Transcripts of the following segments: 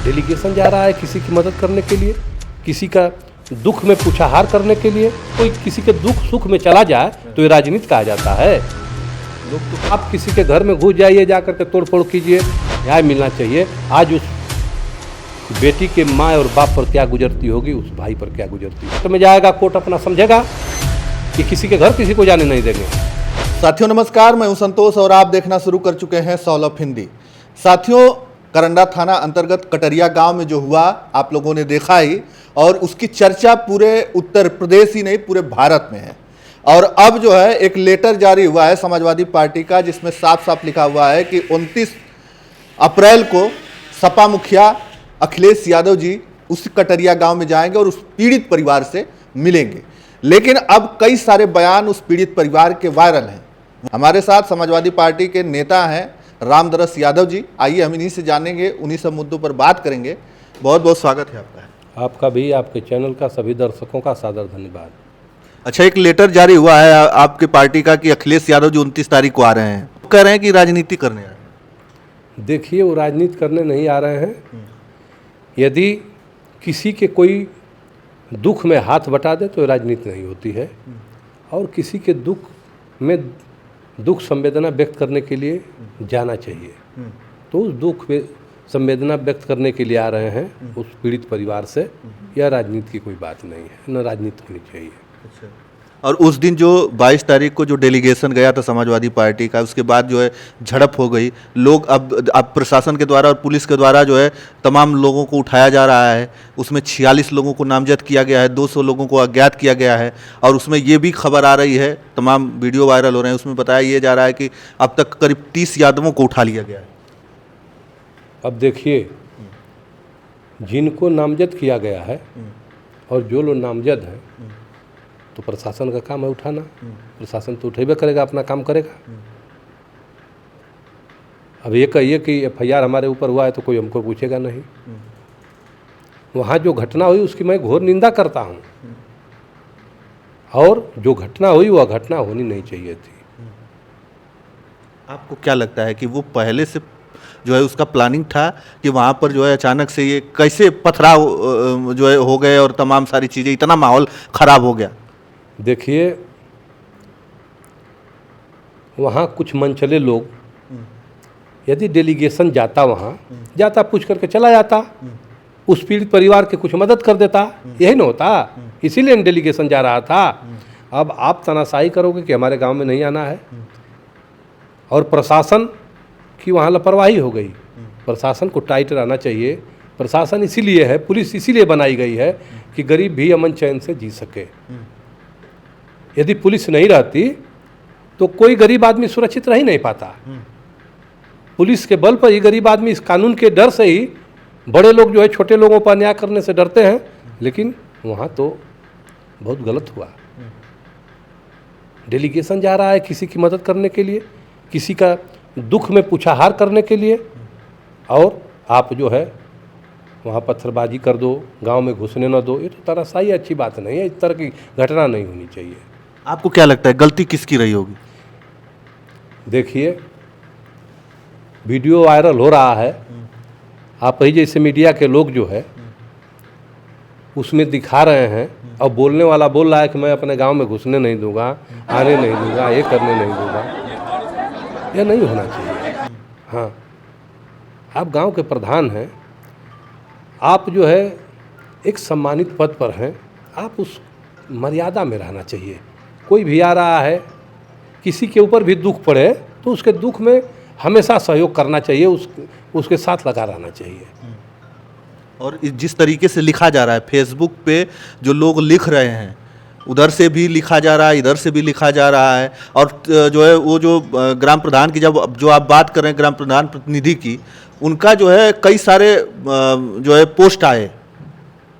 Delegation जा रहा है किसी की मदद करने के लिए, किसी का दुख में पूछाहार करने के लिए। कोई किसी के दुख सुख में चला जाए तो ये राजनीति कहा जाता है। लोग तो आप किसी के घर में घुस जाइए, जा करके तोड़ फोड़ कीजिए, न्याय मिलना चाहिए। आज उस बेटी के माँ और बाप पर क्या गुजरती होगी, उस भाई पर क्या गुजरती है। तो में जाएगा कोर्ट अपना समझेगा कि किसी के घर किसी को जाने नहीं देंगे। साथियों नमस्कार, मैं हूं संतोष और आप देखना शुरू कर चुके हैं सॉल ऑफ हिंदी। साथियों, करंडा थाना अंतर्गत कटरिया गांव में जो हुआ आप लोगों ने देखा ही, और उसकी चर्चा पूरे उत्तर प्रदेश ही नहीं पूरे भारत में है। और अब जो है एक लेटर जारी हुआ है समाजवादी पार्टी का, जिसमें साफ साफ लिखा हुआ है कि 29 अप्रैल को सपा मुखिया अखिलेश यादव जी उस कटरिया गांव में जाएंगे और उस पीड़ित परिवार से मिलेंगे। लेकिन अब कई सारे बयान उस पीड़ित परिवार के वायरल हैं। हमारे साथ समाजवादी पार्टी के नेता हैं रामदरस यादव जी। आइए हम इन्हीं से जानेंगे, उन्हीं सब मुद्दों पर बात करेंगे। बहुत बहुत स्वागत है आपका। आपका भी, आपके चैनल का, सभी दर्शकों का सादर धन्यवाद। अच्छा, एक लेटर जारी हुआ है आपके पार्टी का कि अखिलेश यादव जी 29 तारीख को आ रहे हैं, कह रहे हैं कि राजनीति करने आ रहे हैं। देखिए, वो राजनीति करने नहीं आ रहे हैं। यदि किसी के कोई दुख में हाथ बटा दे तो राजनीति नहीं होती है। और किसी के दुख में दुख संवेदना व्यक्त करने के लिए जाना चाहिए। तो उस दुख में संवेदना व्यक्त करने के लिए आ रहे हैं उस पीड़ित परिवार से। यह राजनीति की कोई बात नहीं है, न राजनीति होनी चाहिए। और उस दिन जो 22 तारीख को जो डेलीगेशन गया था समाजवादी पार्टी का, उसके बाद जो है झड़प हो गई। लोग अब प्रशासन के द्वारा और पुलिस के द्वारा जो है तमाम लोगों को उठाया जा रहा है। उसमें 46 लोगों को नामजद किया गया है, 200 लोगों को अज्ञात किया गया है। और उसमें ये भी खबर आ रही है, तमाम वीडियो वायरल हो रहे हैं, उसमें बताया ये जा रहा है कि अब तक करीब 30 यादवों को उठा लिया गया है। अब देखिए, जिनको नामजद किया गया है और जो लोग नामजद हैं, तो प्रशासन का काम है उठाना। प्रशासन तो उठेबे करेगा, अपना काम करेगा। अब ये कहिए कि FIR हमारे ऊपर हुआ है तो कोई हमको पूछेगा नहीं। वहाँ जो घटना हुई उसकी मैं घोर निंदा करता हूँ। और जो घटना हुई वह घटना होनी नहीं चाहिए थी। आपको क्या लगता है कि वो पहले से जो है उसका प्लानिंग था कि वहाँ पर जो है अचानक से ये कैसे पथराव जो है हो गए और तमाम सारी चीज़ें, इतना माहौल ख़राब हो गया? देखिए, वहाँ कुछ मनचले लोग, यदि डेलीगेशन जाता वहाँ जाता, पूछ करके चला जाता, उस पीड़ित परिवार के कुछ मदद कर देता, यही ना होता। इसीलिए डेलीगेशन जा रहा था। अब आप तानाशाही करोगे कि हमारे गांव में नहीं आना है। और प्रशासन की वहाँ लापरवाही हो गई। प्रशासन को टाइट रहना चाहिए। प्रशासन इसीलिए है, पुलिस इसीलिए बनाई गई है कि गरीब भी अमन चैन से जी सके। यदि पुलिस नहीं रहती तो कोई गरीब आदमी सुरक्षित रह ही नहीं पाता। पुलिस के बल पर ही गरीब आदमी, इस कानून के डर से ही बड़े लोग जो है छोटे लोगों पर अन्याय करने से डरते हैं। लेकिन वहाँ तो बहुत गलत हुआ। डेलीगेशन जा रहा है किसी की मदद करने के लिए, किसी का दुख में पूछाहार करने के लिए, और आप जो है वहाँ पत्थरबाजी कर दो, गांव में घुसने न दो। ये तो तानाशाही अच्छी बात नहीं है। इस तरह की घटना नहीं होनी चाहिए। आपको क्या लगता है गलती किसकी रही होगी? देखिए, वीडियो वायरल हो रहा है। आप ही जैसे मीडिया के लोग जो है उसमें दिखा रहे हैं, और बोलने वाला बोल रहा है कि मैं अपने गांव में घुसने नहीं दूंगा, आने नहीं दूंगा, ये करने नहीं दूंगा। यह नहीं होना चाहिए। हाँ, आप गांव के प्रधान हैं, आप जो है एक सम्मानित पद पर हैं, आप उस मर्यादा में रहना चाहिए। कोई भी आ रहा है, किसी के ऊपर भी दुख पड़े तो उसके दुख में हमेशा सहयोग करना चाहिए, उसके साथ लगा रहना चाहिए। और जिस तरीके से लिखा जा रहा है फेसबुक पे, जो लोग लिख रहे हैं, उधर से भी लिखा जा रहा है, इधर से भी लिखा जा रहा है। और जो है वो जो ग्राम प्रधान की जो आप बात कर रहे हैं, ग्राम प्रधान प्रतिनिधि की, उनका जो है कई सारे जो है पोस्ट आए।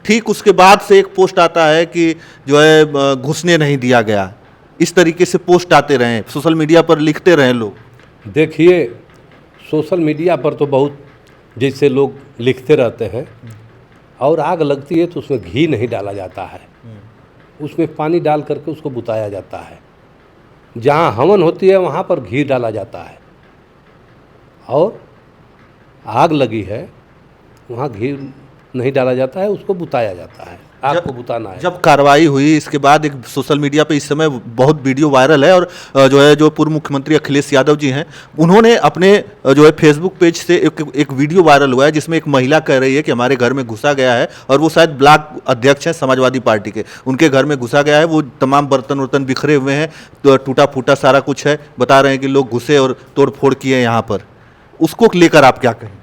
ठीक उसके बाद से एक पोस्ट आता है कि जो है घुसने नहीं दिया गया। इस तरीके से पोस्ट आते रहे, सोशल मीडिया पर लिखते रहे लोग। देखिए, सोशल मीडिया पर तो बहुत जैसे लोग लिखते रहते हैं, और आग लगती है तो उसमें घी नहीं डाला जाता है, उसमें पानी डाल करके उसको बुताया जाता है। जहाँ हवन होती है वहाँ पर घी डाला जाता है। और आग लगी है वहाँ घी नहीं डाला जाता है, उसको बुताया जाता है। आपको बुताना है। जब कार्रवाई हुई इसके बाद एक सोशल मीडिया पे इस समय बहुत वीडियो वायरल है और जो पूर्व मुख्यमंत्री अखिलेश यादव जी हैं, उन्होंने अपने फेसबुक पेज से एक वीडियो वायरल हुआ है जिसमें एक महिला कह रही है कि हमारे घर में घुसा गया है, और वो शायद ब्लॉक अध्यक्ष हैं समाजवादी पार्टी के, उनके घर में घुसा गया है, वो तमाम बर्तन वर्तन बिखरे हुए हैं, तो टूटा फूटा सारा कुछ है, बता रहे हैं कि लोग घुसे और तोड़ फोड़ किए यहाँ पर। उसको लेकर आप क्या कहें?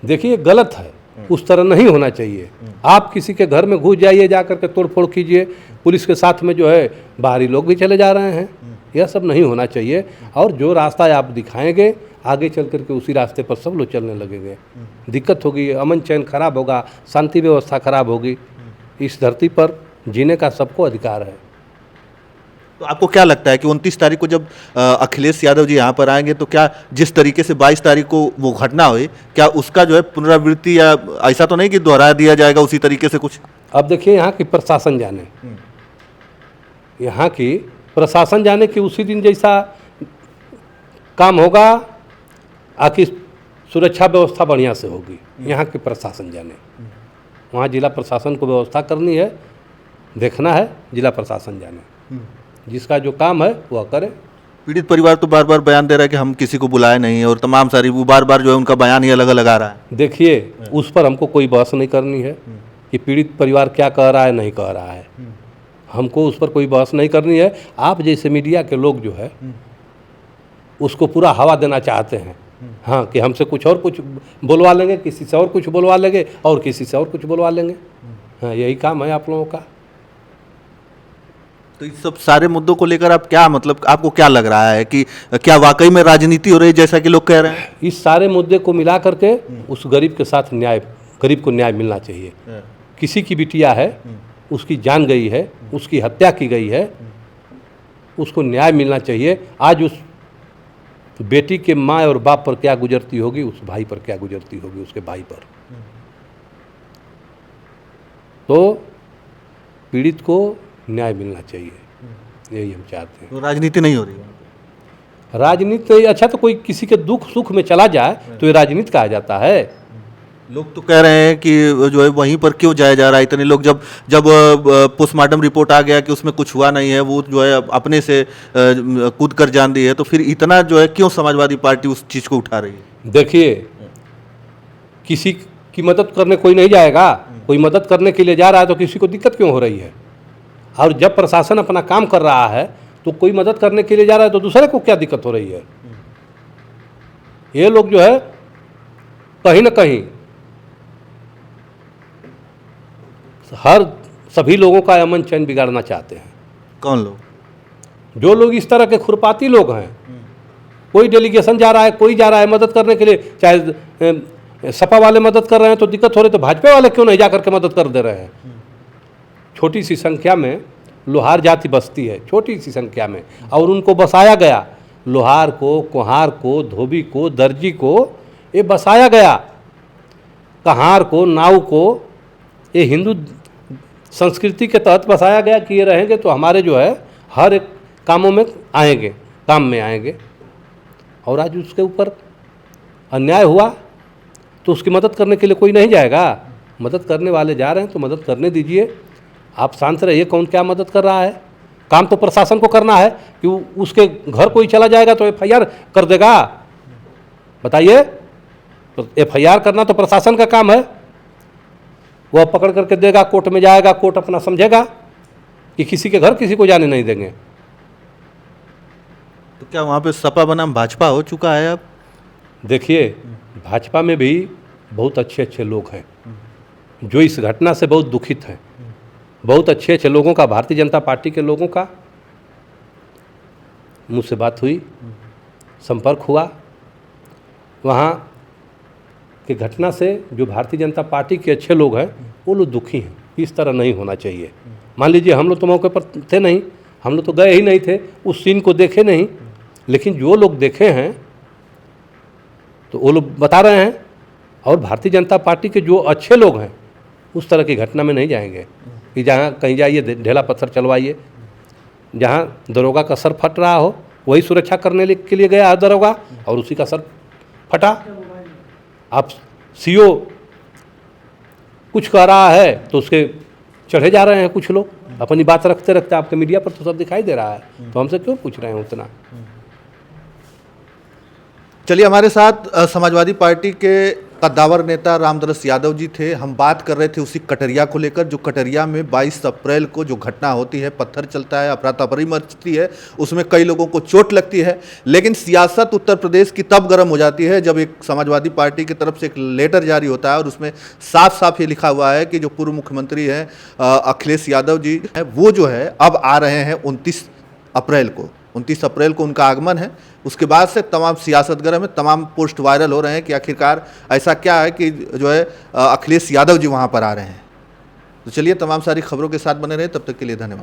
देखिए गलत है, उस तरह नहीं होना चाहिए। आप किसी के घर में घुस जाइए, जा करके तोड़फोड़ कीजिए, पुलिस के साथ में जो है बाहरी लोग भी चले जा रहे हैं, यह सब नहीं होना चाहिए। और जो रास्ता आप दिखाएंगे आगे चल करके उसी रास्ते पर सब लोग चलने लगेंगे, दिक्कत होगी, अमन चैन खराब होगा, शांति व्यवस्था खराब होगी। इस धरती पर जीने का सबको अधिकार है। तो आपको क्या लगता है कि 29 तारीख को जब अखिलेश यादव जी यहाँ पर आएंगे तो क्या जिस तरीके से 22 तारीख को वो घटना हुई, क्या उसका जो है पुनरावृत्ति, या ऐसा तो नहीं कि दोहरा दिया जाएगा उसी तरीके से कुछ? अब देखिए यहाँ की प्रशासन जाने, यहाँ की प्रशासन जाने कि उसी दिन जैसा काम होगा, आखिर सुरक्षा व्यवस्था बढ़िया से होगी, यहाँ की प्रशासन जाने। वहाँ जिला प्रशासन को व्यवस्था करनी है, देखना है, जिला प्रशासन जाने, जिसका जो काम है वह करे। पीड़ित परिवार तो बार बार बयान दे रहा है कि हम किसी को बुलाए नहीं, और तमाम सारी वो बार बार जो है उनका बयान ही अलग अलग आ रहा है। देखिए उस पर हमको कोई बहस नहीं करनी है कि पीड़ित परिवार क्या कह रहा है नहीं कह रहा है, हमको उस पर कोई बहस नहीं करनी है। आप जैसे मीडिया के लोग जो है उसको पूरा हवा देना चाहते हैं, हाँ, कि हमसे कुछ और कुछ बुलवा लेंगे, किसी से और कुछ बुलवा लेंगे, और किसी से और कुछ बुलवा लेंगे। हाँ, यही काम है आप लोगों का। तो इस सब सारे मुद्दों को लेकर आप क्या, मतलब आपको क्या लग रहा है कि क्या वाकई में राजनीति हो रही है जैसा कि लोग कह रहे हैं? इस सारे मुद्दे को मिला करके उस गरीब के साथ न्याय, गरीब को न्याय मिलना चाहिए। किसी की बिटिया है, उसकी जान गई है, उसकी हत्या की गई है, उसको न्याय मिलना चाहिए। आज उस बेटी के माँ और बाप पर क्या गुजरती होगी, उस भाई पर क्या गुजरती होगी, उसके भाई पर। तो पीड़ित को न्याय मिलना चाहिए, यही हम चाहते हैं। तो राजनीति नहीं हो रही है? राजनीति अच्छा, तो कोई किसी के दुख सुख में चला जाए तो ये राजनीति कहा जाता है। लोग तो कह रहे हैं कि जो है वहीं पर क्यों जाया जा रहा है, इतने लोग, जब पोस्टमार्टम रिपोर्ट आ गया कि उसमें कुछ हुआ नहीं है, वो जो है अपने से कूद कर जान दी है, तो फिर इतना जो है क्यों समाजवादी पार्टी उस चीज़ को उठा रही है? देखिए किसी की मदद करने कोई नहीं जाएगा, कोई मदद करने के लिए जा रहा है तो किसी को दिक्कत क्यों हो रही है? और जब प्रशासन अपना काम कर रहा है तो कोई मदद करने के लिए जा रहा है तो दूसरे को क्या दिक्कत हो रही है? ये लोग जो है कहीं ना कहीं सभी लोगों का अमन चैन बिगाड़ना चाहते हैं। कौन लोग? जो लोग इस तरह के खुरपाती लोग हैं। कोई डेलीगेशन जा रहा है, कोई जा रहा है मदद करने के लिए, चाहे सपा वाले मदद कर रहे हैं तो दिक्कत हो रही, तो भाजपा वाले क्यों नहीं जा करके मदद कर दे रहे हैं? छोटी सी संख्या में लोहार जाति बसती है, छोटी सी संख्या में, और उनको बसाया गया, लोहार को, कुम्हार को, धोबी को, दर्जी को, ये बसाया गया, कहार को, नाव को, ये हिंदू संस्कृति के तहत बसाया गया कि ये रहेंगे तो हमारे जो है हर एक कामों में आएंगे, काम में आएंगे। और आज उसके ऊपर अन्याय हुआ तो उसकी मदद करने के लिए कोई नहीं जाएगा। मदद करने वाले जा रहे हैं तो मदद करने दीजिए, आप शांत रहिए। कौन क्या मदद कर रहा है? काम तो प्रशासन को करना है कि उसके घर कोई चला जाएगा तो FIR कर देगा, बताइए? तो FIR करना तो प्रशासन का काम है, वह पकड़ करके देगा, कोर्ट में जाएगा, कोर्ट अपना समझेगा कि किसी के घर किसी को जाने नहीं देंगे। तो क्या वहाँ पे सपा बनाम भाजपा हो चुका है अब? देखिए भाजपा में भी बहुत अच्छे अच्छे लोग हैं जो इस घटना से बहुत दुखित हैं। बहुत अच्छे अच्छे लोगों का, भारतीय जनता पार्टी के लोगों का मुझसे बात हुई, संपर्क हुआ। वहाँ की घटना से जो भारतीय जनता पार्टी के अच्छे लोग हैं वो लोग दुखी हैं। इस तरह नहीं होना चाहिए। मान लीजिए हम लोग तो मौके पर थे नहीं, हम लोग तो गए ही नहीं थे, उस सीन को देखे नहीं, लेकिन जो लोग देखे हैं तो वो लोग बता रहे हैं। और भारतीय जनता पार्टी के जो अच्छे लोग हैं उस तरह की घटना में नहीं जाएंगे कि जहाँ कहीं जाइए ढेला पत्थर चलवाइए। जहाँ दरोगा का सर फट रहा हो वही सुरक्षा करने के लिए गया दरोगा और उसी का सर फटा। आप CO कुछ कह रहा है तो उसके चढ़े जा रहे हैं कुछ लोग, अपनी बात रखते रखते। आपके मीडिया पर तो सब दिखाई दे रहा है, तो हमसे क्यों पूछ रहे हैं उतना? चलिए, हमारे साथ समाजवादी पार्टी के कद्दावर नेता रामदरस यादव जी थे। हम बात कर रहे थे उसी कटरिया को लेकर, जो कटरिया में 22 अप्रैल को जो घटना होती है, पत्थर चलता है, अफरा-तफरी मचती है, उसमें कई लोगों को चोट लगती है। लेकिन सियासत उत्तर प्रदेश की तब गर्म हो जाती है जब एक समाजवादी पार्टी की तरफ से एक लेटर जारी होता है और उसमें साफ साफ ये लिखा हुआ है कि जो पूर्व मुख्यमंत्री हैं अखिलेश यादव जी हैं, वो जो है अब आ रहे हैं 29 अप्रैल को। 29 अप्रैल को उनका आगमन है। उसके बाद से तमाम सियासत गर्म है, तमाम पोस्ट वायरल हो रहे हैं कि आखिरकार ऐसा क्या है कि जो है अखिलेश यादव जी वहाँ पर आ रहे हैं। तो चलिए, तमाम सारी खबरों के साथ बने रहे, तब तक के लिए धन्यवाद।